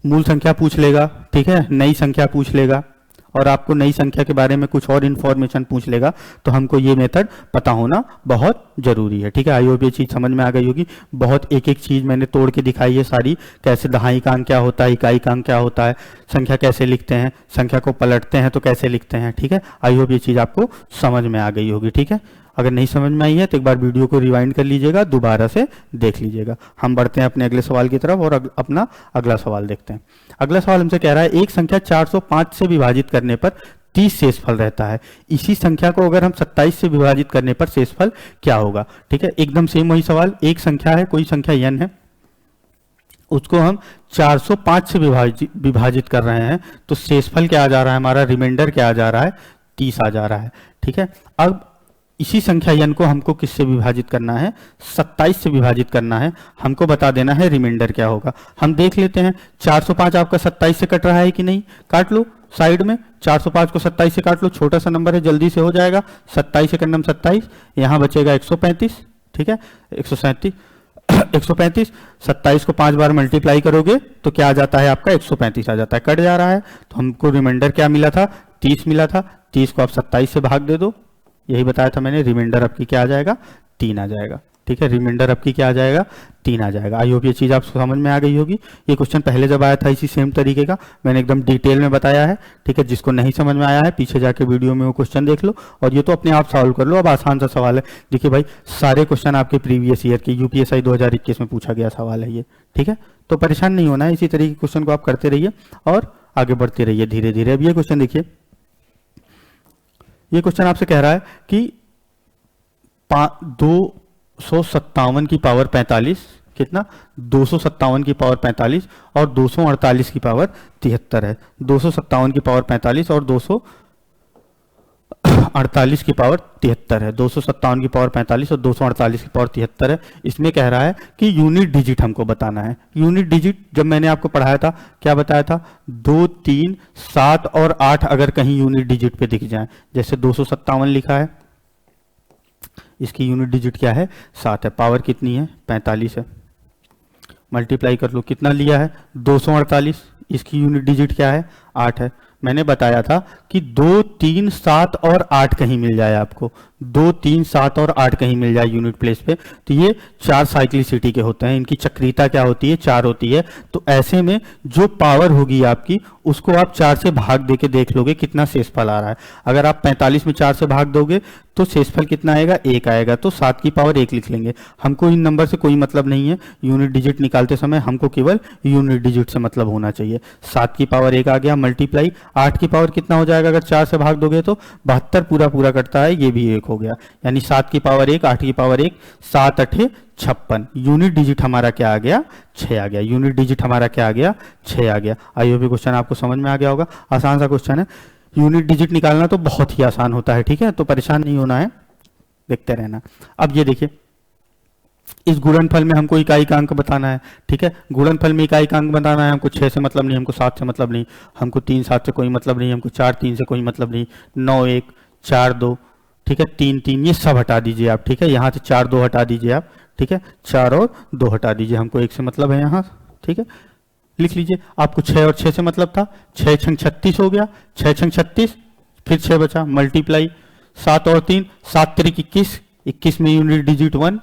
मूल संख्या पूछ लेगा, ठीक है, नई संख्या पूछ लेगा, और आपको नई संख्या के बारे में कुछ और इन्फॉर्मेशन पूछ लेगा, तो हमको ये मेथड पता होना बहुत जरूरी है। ठीक है, आई होप ये चीज समझ में आ गई होगी। बहुत एक एक चीज मैंने तोड़ के दिखाई है सारी, कैसे दहाई का अंक क्या होता है, इकाई का अंक क्या होता है, संख्या कैसे लिखते हैं, संख्या को पलटते हैं तो कैसे लिखते हैं। ठीक है, आई होप ये चीज आपको समझ में आ गई होगी। ठीक है, अगर नहीं समझ में आई है तो एक बार वीडियो को रिवाइंड कर लीजिएगा, दोबारा से देख लीजिएगा। हम बढ़ते हैं अपने अगले सवाल की तरफ और अपना अगला सवाल देखते हैं। अगला सवाल हमसे कह रहा है, एक संख्या 405 से विभाजित करने पर 30 शेषफल रहता है। इसी संख्या को अगर हम 27 से विभाजित करने पर शेषफल क्या होगा। ठीक है, एकदम सेम वही सवाल। एक संख्या है, कोई संख्या n है, उसको हम 405 से विभाजित कर रहे हैं, तो शेषफल क्या आ जा रहा है हमारा, रिमाइंडर क्या आ जा रहा है, 30 आ जा रहा है। ठीक है, अब इसी संख्या n को हमको किससे विभाजित करना है, 27 से विभाजित करना है, हमको बता देना है रिमाइंडर क्या होगा। हम देख लेते हैं 405 आपका 27 से कट रहा है कि नहीं, काट लो साइड में, 405 को 27 से काट लो, छोटा सा नंबर है जल्दी से हो जाएगा, 27 से करना 27, यहाँ बचेगा 135, ठीक है 137 135, 27 को 5 बार मल्टीप्लाई करोगे तो क्या आ जाता है आपका 135 आ जाता है, कट जा रहा है। तो हमको रिमाइंडर क्या मिला था, 30 मिला था, 30 को आप 27 से भाग दे दो, यही बताया था मैंने, रिमाइंडर आपकी क्या आ जाएगा 3 आ जाएगा, ठीक है, रिमाइंडर आपकी क्या आ जाएगा 3 आ जाएगा। आई होप ये चीज़ आपको समझ में आ गई होगी। ये क्वेश्चन पहले जब आया था इसी सेम तरीके का मैंने एकदम डिटेल में बताया है, ठीक है, जिसको नहीं समझ में आया है पीछे जाके वीडियो में वो क्वेश्चन देख लो और ये तो अपने आप सॉल्व कर लो। अब आसान सा सवाल है, देखिए भाई सारे क्वेश्चन आपके प्रीवियस ईयर के यूपीएसआई 2021 में पूछा गया सवाल है ये, ठीक है, तो परेशान नहीं होना है, इसी तरीके के क्वेश्चन को आप करते रहिए और आगे बढ़ते रहिए धीरे धीरे। अब ये क्वेश्चन देखिए, ये क्वेश्चन आपसे कह रहा है कि 257 की पावर 45, कितना 257 की पावर 45 और 248 की पावर 73 है। 257 की पावर 45 और 248 की पावर 73 है, 257 की पावर 45 और 248 की पावर 73 है। इसमें कह रहा है कि यूनिट डिजिट हमको बताना है। यूनिट डिजिट जब मैंने आपको पढ़ाया था क्या बताया था, 2, 3, 7 और 8 अगर कहीं यूनिट डिजिट पे दिख जाए, जैसे 257 लिखा है, इसकी यूनिट डिजिट क्या है 7 है, पावर कितनी है 45 है, मल्टीप्लाई कर लो कितना लिया है 248, इसकी यूनिट डिजिट क्या है 8 है। मैंने बताया था कि 2, 3, 7 और 8 कहीं मिल जाए आपको, 2, 3, 7 और 8 कहीं मिल जाए यूनिट प्लेस पे, तो ये 4 साइक्लिसिटी के होते हैं, इनकी चक्रीयता क्या होती है 4 होती है। तो ऐसे में जो पावर होगी आपकी उसको आप 4 से भाग देके देख लोगे कितना शेषफल आ रहा है। अगर आप 45 में 4 से भाग दोगे तो शेषफल कितना आएगा 1 आएगा, तो 7 की पावर 1 लिख लेंगे। हमको इन नंबर से कोई मतलब नहीं है, यूनिट डिजिट निकालते समय हमको केवल यूनिट डिजिट से मतलब होना चाहिए। 7 की पावर 1 आ गया, मल्टीप्लाई 8 की पावर कितना हो जाएगा अगर 4 से भाग दोगे तो 72 पूरा पूरा कटता है, ये भी 1 हो गया, यानी 7 की पावर 1, 8 की पावर 1, 7 8 56। यूनिट डिजिट हमारा क्या आ गया 6 आ गया, यूनिट डिजिट हमारा क्या आ गया 6 आ गया। आई होप क्वेश्चन आपको समझ में आ गया होगा, आसान सा क्वेश्चन है। यूनिट डिजिट निकालना तो बहुत ही आसान होता है, ठीक है, तो परेशान नहीं होना है, देखते रहना। अब ये देखिए इस गुणनफल में हमको इकाई का अंक बताना है, ठीक है, गुणनफल में इकाई का अंक बताना है। हमको 6 से मतलब नहीं, हमको 7 से मतलब नहीं, हमको 3 7 से कोई मतलब नहीं, हमको 4 3 से कोई मतलब नहीं, 9 1 4 2, ठीक है, 3 3 ये सब हटा दीजिए आप, ठीक है, यहाँ से 4 2 हटा दीजिए आप, ठीक है, 4 और 2 हटा दीजिए, हमको 1 से मतलब है यहाँ, ठीक है, लिख लीजिए। आपको 6 और 6 से मतलब था, 6 छंग 36 हो गया, 6 छंग 36, फिर 6 बचा, मल्टीप्लाई 7 और 3, 7 3 21, 21 में यूनिट डिजिट 1,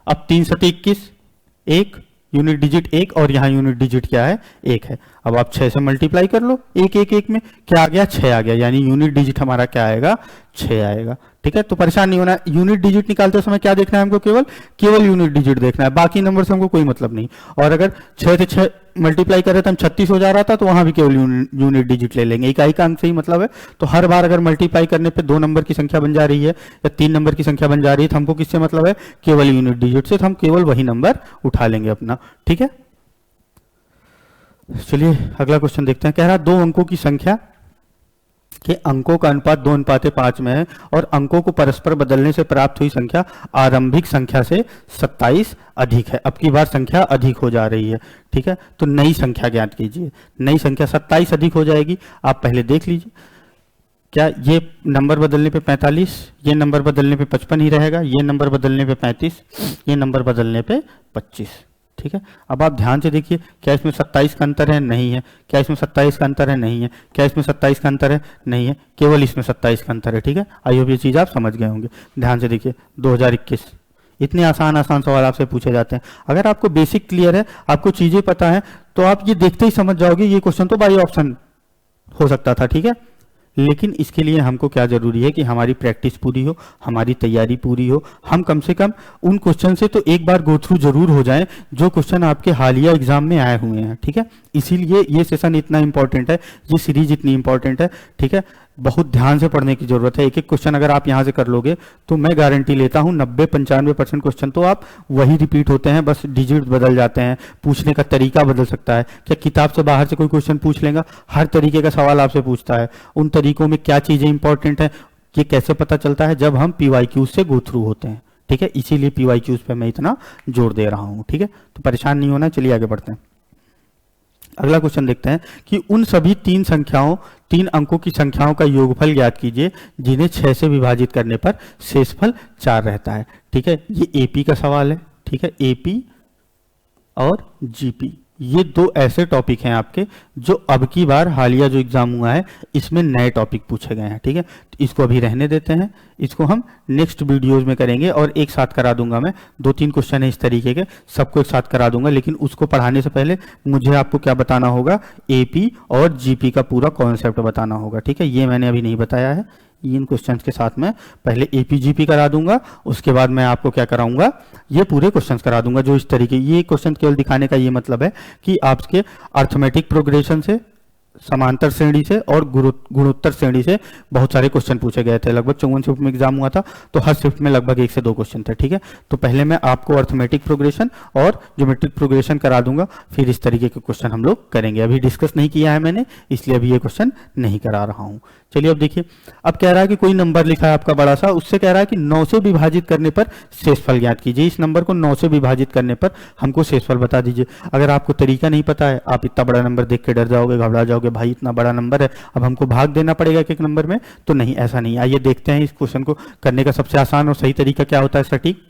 अब 3 7 21, 1 यूनिट डिजिट 1 और यहाँ यूनिट डिजिट क्या है 1 है। अब आप 6 से मल्टीप्लाई कर लो, 1 1 1 में क्या आ गया 6 आ गया, यानी यूनिट डिजिट हमारा क्या आएगा 6 आएगा, ठीक है। तो परेशान नहीं होना, यूनिट डिजिट निकालते समय क्या देखना है हमको, केवल यूनिट डिजिट देखना है, बाकी नंबर से हमको कोई मतलब नहीं। और अगर 6 से 6 मल्टीप्लाई कर रहे थे हम 36 हो जा रहा था, तो वहां भी केवल यूनिट डिजिट ले लेंगे, इकाई का अंक से ही मतलब है। तो हर बार अगर मल्टीप्लाई करने पे 2 नंबर की संख्या बन जा रही है या 3 नंबर की संख्या बन जा रही है तो हमको किससे मतलब है, केवल यूनिट डिजिट से, तो हम केवल वही नंबर उठा लेंगे अपना, ठीक है। चलिए अगला क्वेश्चन देखते हैं। कह रहा 2 अंकों की संख्या कि अंकों का अनुपात 2:5 में है और अंकों को परस्पर बदलने से प्राप्त हुई संख्या आरंभिक संख्या से 27 अधिक है। अब की बार संख्या अधिक हो जा रही है, ठीक है, तो नई संख्या ज्ञात कीजिए। नई संख्या 27 अधिक हो जाएगी, आप पहले देख लीजिए क्या ये नंबर बदलने पे 45, ये नंबर बदलने पे 55 ही रहेगा, ये नंबर बदलने पे 35, ये नंबर बदलने पे 25, ठीक है। अब आप ध्यान से देखिए, क्या इसमें 27 का अंतर है, नहीं है, क्या इसमें 27 का अंतर है, नहीं है, क्या इसमें 27 का अंतर है, नहीं है, केवल इसमें 27 का अंतर है, ठीक है। आई होप ये चीज आप समझ गए होंगे। ध्यान से देखिए 2021, इतने आसान आसान सवाल आपसे पूछे जाते हैं। अगर आपको बेसिक क्लियर है, आपको चीजें पता है, तो आप ये देखते ही समझ जाओगे ये क्वेश्चन तो बाई ऑप्शन हो सकता था, ठीक है। लेकिन इसके लिए हमको क्या जरूरी है कि हमारी प्रैक्टिस पूरी हो, हमारी तैयारी पूरी हो, हम कम से कम उन क्वेश्चन से तो एक बार गो थ्रू जरूर हो जाएं जो क्वेश्चन आपके हालिया एग्जाम में आए हुए हैं, ठीक है। इसीलिए ये सेशन इतना इंपॉर्टेंट है, ये सीरीज इतनी इंपॉर्टेंट है, ठीक है। बहुत ध्यान से पढ़ने की जरूरत है। एक एक क्वेश्चन अगर आप यहाँ से कर लोगे तो मैं गारंटी लेता हूँ 90-95% क्वेश्चन तो आप वही रिपीट होते हैं, बस डिजिट बदल जाते हैं, पूछने का तरीका बदल सकता है। क्या किताब से बाहर से कोई क्वेश्चन पूछ लेगा, हर तरीके का सवाल आपसे पूछता है, उन तरीकों में क्या चीजें इंपॉर्टेंट है ये कैसे पता चलता है? जब हम PYQ से गो थ्रू होते हैं, ठीक है, इसीलिए PYQ पे मैं इतना जोर दे रहा हूं, ठीक है, तो परेशान नहीं होना। चलिए आगे बढ़ते हैं। अगला क्वेश्चन देखते हैं कि उन सभी तीन अंकों की संख्याओं का योगफल ज्ञात कीजिए जिन्हें 6 से विभाजित करने पर शेषफल 4 रहता है, ठीक है। ये AP का सवाल है, ठीक है, AP और GP, ये दो ऐसे टॉपिक हैं आपके जो अब की बार हालिया जो एग्जाम हुआ है इसमें नए टॉपिक पूछे गए हैं, ठीक है। तो इसको अभी रहने देते हैं, इसको हम नेक्स्ट वीडियोज में करेंगे और एक साथ करा दूंगा मैं। 2-3 क्वेश्चन है इस तरीके के, सबको एक साथ करा दूंगा, लेकिन उसको पढ़ाने से पहले मुझे आपको क्या बताना होगा? AP और GP का पूरा कॉन्सेप्ट बताना होगा, ठीक है। ये मैंने अभी नहीं बताया है, इन क्वेश्चंस के साथ में पहले AP GP करा दूंगा, उसके बाद मैं आपको क्या कराऊंगा? ये पूरे क्वेश्चंस करा दूंगा जो इस तरीके। ये क्वेश्चन केवल दिखाने का ये मतलब है कि आपके अर्थमेटिक प्रोग्रेशन से, समांतर श्रेणी से और गुणोत्तर श्रेणी से बहुत सारे क्वेश्चन पूछे गए थे। लगभग 54 शिफ्ट में एग्जाम हुआ था, तो हर शिफ्ट में लगभग 1 से 2 क्वेश्चन थे, ठीक है। तो पहले मैं आपको अर्थमेटिक प्रोग्रेशन और ज्योमेट्रिक प्रोग्रेशन करा दूंगा, फिर इस तरीके के क्वेश्चन हम लोग करेंगे। अभी डिस्कस नहीं किया है मैंने, इसलिए अभी ये क्वेश्चन नहीं करा रहा हूं। चलिए अब देखिए, अब कह रहा है कि कोई नंबर लिखा है आपका बड़ा सा, उससे कह रहा है कि 9 से विभाजित करने पर शेषफल ज्ञात कीजिए। इस नंबर को 9 से विभाजित करने पर हमको शेषफल बता दीजिए। अगर आपको तरीका नहीं पता है, आप इतना बड़ा नंबर देख के डर जाओगे, घबरा जाओगे, भाई इतना बड़ा नंबर है, अब हमको भाग देना पड़ेगा एक नंबर में, तो नहीं, ऐसा नहीं। आइए देखते हैं इस क्वेश्चन को करने का सबसे आसान और सही तरीका क्या होता है। सटीक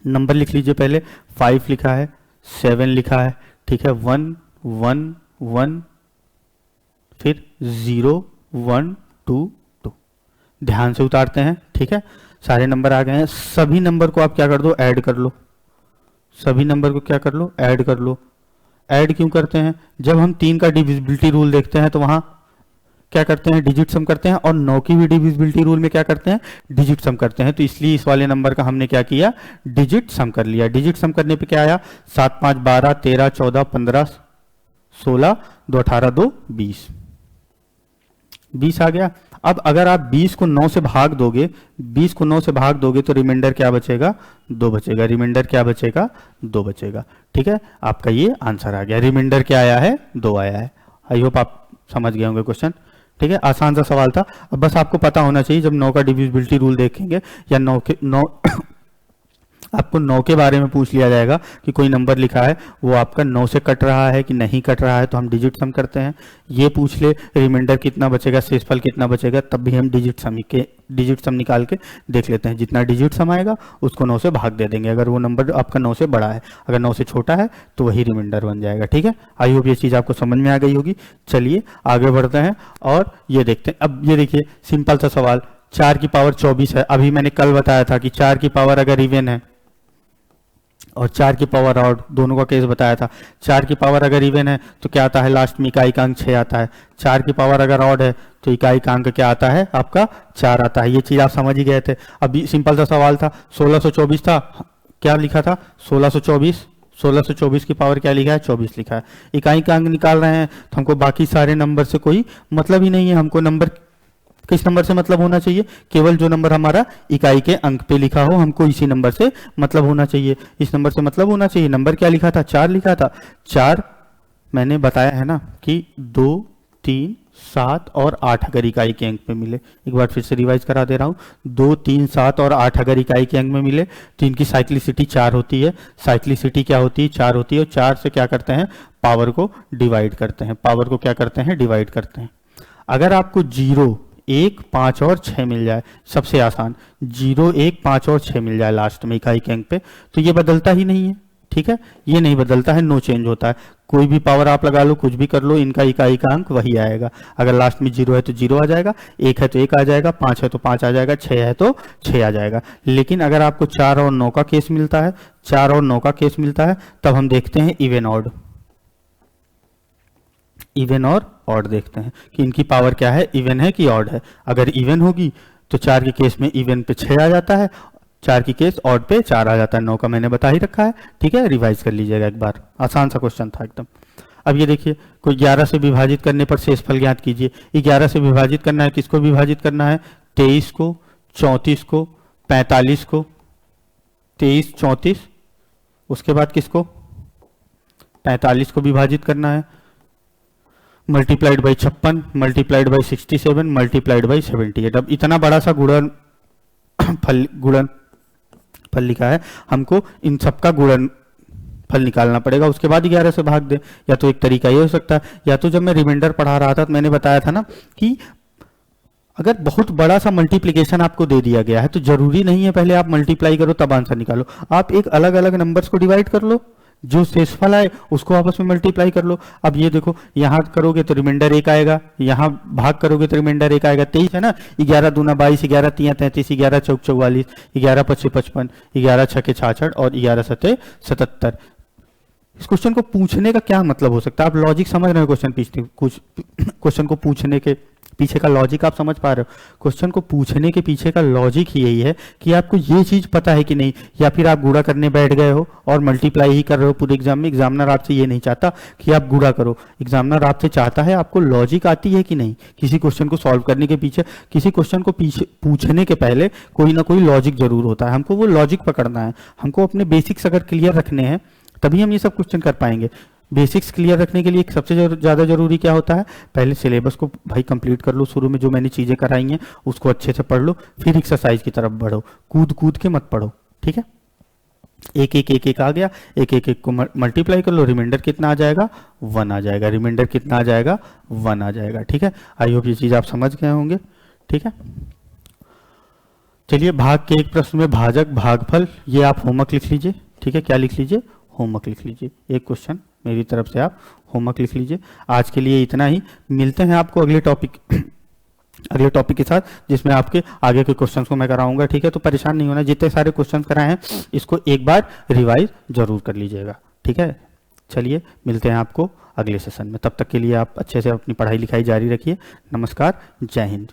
नंबर लिख लीजिए, पहले 5 लिखा है, 7 लिखा है, ठीक है, 1 1 1, फिर 0 1 2 2। ध्यान से उतारते हैं, ठीक है। सारे नंबर आ गए हैं, सभी नंबर को आप क्या कर दो? ऐड कर लो। सभी नंबर को क्या कर लो? ऐड कर लो। ऐड क्यों करते हैं? जब हम 3 का डिविजिबिलिटी रूल देखते हैं तो वहां क्या करते हैं? डिजिट सम करते हैं, और 9 की भी डिविजिबिलिटी रूल में क्या करते हैं? डिजिट सम करते हैं। तो इसलिए इस वाले नंबर का हमने क्या किया? डिजिट सम कर लिया। डिजिट सम करने पे क्या आया? 7 5 12 13 14 15 16 2 18 2 20 20 आ गया। अब अगर आप 20 को 9 से भाग दोगे, 20 को 9 से भाग दोगे तो रिमाइंडर क्या बचेगा? 2 बचेगा। रिमाइंडर क्या बचेगा? 2 बचेगा, ठीक है। आपका ये आंसर आ गया। रिमाइंडर क्या आया है? 2 आया है। आई होप आप समझ गए होंगे क्वेश्चन, ठीक है। आसान सा सवाल था। अब बस आपको पता होना चाहिए, जब 9 का डिविजिबिलिटी रूल देखेंगे या 9 आपको 9 के बारे में पूछ लिया जाएगा कि कोई नंबर लिखा है वो आपका 9 से कट रहा है कि नहीं कट रहा है, तो हम डिजिट सम करते हैं। ये पूछ ले रिमाइंडर कितना बचेगा, शेषफल कितना बचेगा, तब भी हम डिजिट सम निकाल के देख लेते हैं। जितना डिजिट सम आएगा उसको 9 से भाग दे देंगे, अगर वो नंबर आपका 9 से बड़ा है। अगर 9 से छोटा है तो वही रिमाइंडर बन जाएगा, ठीक है। आई होप ये चीज़ आपको समझ में आ गई होगी। चलिए आगे बढ़ते हैं और ये देखते हैं। अब ये देखिए, सिंपल सा सवाल, 4 की पावर 24 है। अभी मैंने कल बताया था कि 4 की पावर अगर इवन है और 4 की पावर ऑड, दोनों का केस बताया था। 4 की पावर अगर इवन है तो क्या आता है? लास्ट में इकाई का अंक 6 आता है। 4 की पावर अगर ऑड है तो इकाई का अंक क्या आता है? आपका 4 आता है। ये चीज आप समझ ही गए थे। अभी सिंपल सा सवाल था, 1624 था, क्या लिखा था? 1624 की पावर क्या लिखा है? 24 लिखा है। इकाई का अंक निकाल रहे हैं तो हमको बाकी सारे नंबर से कोई मतलब ही नहीं है। हमको नंबर, किस नंबर से मतलब होना चाहिए? केवल जो नंबर हमारा इकाई के अंक पे लिखा हो, हमको इसी नंबर से मतलब होना चाहिए। इस नंबर से मतलब होना चाहिए। नंबर क्या लिखा था? 4 लिखा था। 4 मैंने बताया है ना कि 2 3 7 और 8 अगर इकाई के अंक में मिले। एक बार फिर से रिवाइज करा दे रहा हूँ। 2 3 7 और 8 अगर इकाई के अंक में मिले तो इनकी साइक्लिसिटी 4 होती है। साइक्लिसिटी क्या होती है? 4 होती है। और 4 से क्या करते हैं? पावर को डिवाइड करते हैं। पावर को क्या करते हैं? डिवाइड करते हैं। अगर आपको 0 1 5 और 6 मिल जाए, सबसे आसान, 0 1 5 और 6 मिल जाए लास्ट में इकाई के अंक पे, तो ये बदलता ही नहीं है, ठीक है। ये नहीं बदलता है, नो चेंज होता है। कोई भी पावर आप लगा लो, कुछ भी कर लो, इनका इकाई का अंक वही आएगा। अगर लास्ट में 0 है तो 0 आ जाएगा, 1 है तो 1 आ जाएगा, 5 है तो 5 आ जाएगा, 6 है तो 6 आ जाएगा। लेकिन अगर आपको 4 और 9 का केस मिलता है, 4 और 9 का केस मिलता है, तब हम देखते हैं इवन ऑड। इवन और ऑड देखते हैं कि इनकी पावर क्या है, इवन है कि ऑड है। अगर इवन होगी तो 4 के केस में इवन पे 6 आ जाता है, 4 की केस ऑड पे 4 आ जाता है। 9 का मैंने बता ही रखा है, ठीक है। रिवाइज कर लीजिएगा एक बार, आसान सा क्वेश्चन था एकदम। अब ये देखिए, कोई 11 से विभाजित करने पर शेषफल ज्ञात कीजिए। 11 से विभाजित करना है, किसको विभाजित करना है? 23 को, 34 को, 45 को, 23 34, उसके बाद किसको? 45 को विभाजित करना है। Multiplied by 56 multiplied by 67 multiplied by 78। अब इतना बड़ा सा गुणन फल लिखा है, हमको इन सबका गुणन फल निकालना पड़ेगा, उसके बाद 11 से भाग दे। या तो एक तरीका ये हो सकता है, या तो जब मैं रिमाइंडर पढ़ा रहा था तो मैंने बताया था ना कि अगर बहुत बड़ा सा मल्टीप्लिकेशन आपको दे दिया गया है तो जरूरी नहीं है पहले आप मल्टीप्लाई करो तब आंसर निकालो, आप एक अलग अलग नंबर्स को डिवाइड कर लो, जो शेषफल आए उसको आपस में मल्टीप्लाई कर लो। अब ये देखो, यहाँ करोगे तो रिमाइंडर 1 आएगा, यहाँ भाग करोगे तो रिमाइंडर 1 आएगा। 23 है ना, 11 दूना 22, 11 3 33, 11 चौक 44, 11 5 55, 11 6 66 और 11 7 77। इस क्वेश्चन को पूछने का क्या मतलब हो सकता है? आप लॉजिक समझ रहे हो क्वेश्चन को पूछने के पीछे का लॉजिक आप समझ पा रहे हो? क्वेश्चन को पूछने के पीछे का लॉजिक ही यही है कि आपको ये चीज पता है कि नहीं, या फिर आप गुणा करने बैठ गए हो और मल्टीप्लाई ही कर रहे हो पूरे एग्जाम में। एग्जामिनर आपसे ये नहीं चाहता कि आप गुणा करो, एग्जामिनर आपसे चाहता है आपको लॉजिक आती है कि नहीं। किसी क्वेश्चन को सॉल्व करने के पीछे, किसी क्वेश्चन को पीछे पूछने के पहले कोई ना कोई लॉजिक जरूर होता है, हमको वो लॉजिक पकड़ना है। हमको अपने बेसिक्स अगर क्लियर रखने हैं तभी हम ये सब क्वेश्चन कर पाएंगे। बेसिक्स क्लियर रखने के लिए सबसे ज़्यादा जरूरी क्या होता है? पहले सिलेबस को भाई कंप्लीट कर लो, शुरू में जो मैंने चीज़ें कराई हैं उसको अच्छे से पढ़ लो, फिर एक्सरसाइज की तरफ बढ़ो, कूद कूद के मत पढ़ो, ठीक है। एक एक एक एक आ गया, एक एक एक को मल्टीप्लाई कर लो, रिमाइंडर कितना आ जाएगा? 1 आ जाएगा। रिमाइंडर कितना आ जाएगा? 1 आ जाएगा, ठीक है। आई होप ये चीज़ आप समझ गए होंगे, ठीक है। चलिए, भाग के एक प्रश्न में भाजक भागफल, ये आप होमवर्क लिख लीजिए, ठीक है। क्या लिख लीजिए? होमवर्क लिख लीजिए। एक क्वेश्चन मेरी तरफ से आप होमवर्क लिख लीजिए। आज के लिए इतना ही, मिलते हैं आपको अगले टॉपिक के साथ, जिसमें आपके आगे के क्वेश्चंस को मैं कराऊंगा, ठीक है। तो परेशान नहीं होना, जितने सारे क्वेश्चंस कराए हैं इसको एक बार रिवाइज जरूर कर लीजिएगा, ठीक है। चलिए, मिलते हैं आपको अगले सेशन में, तब तक के लिए आप अच्छे से अपनी पढ़ाई लिखाई जारी रखिए। नमस्कार, जय हिंद।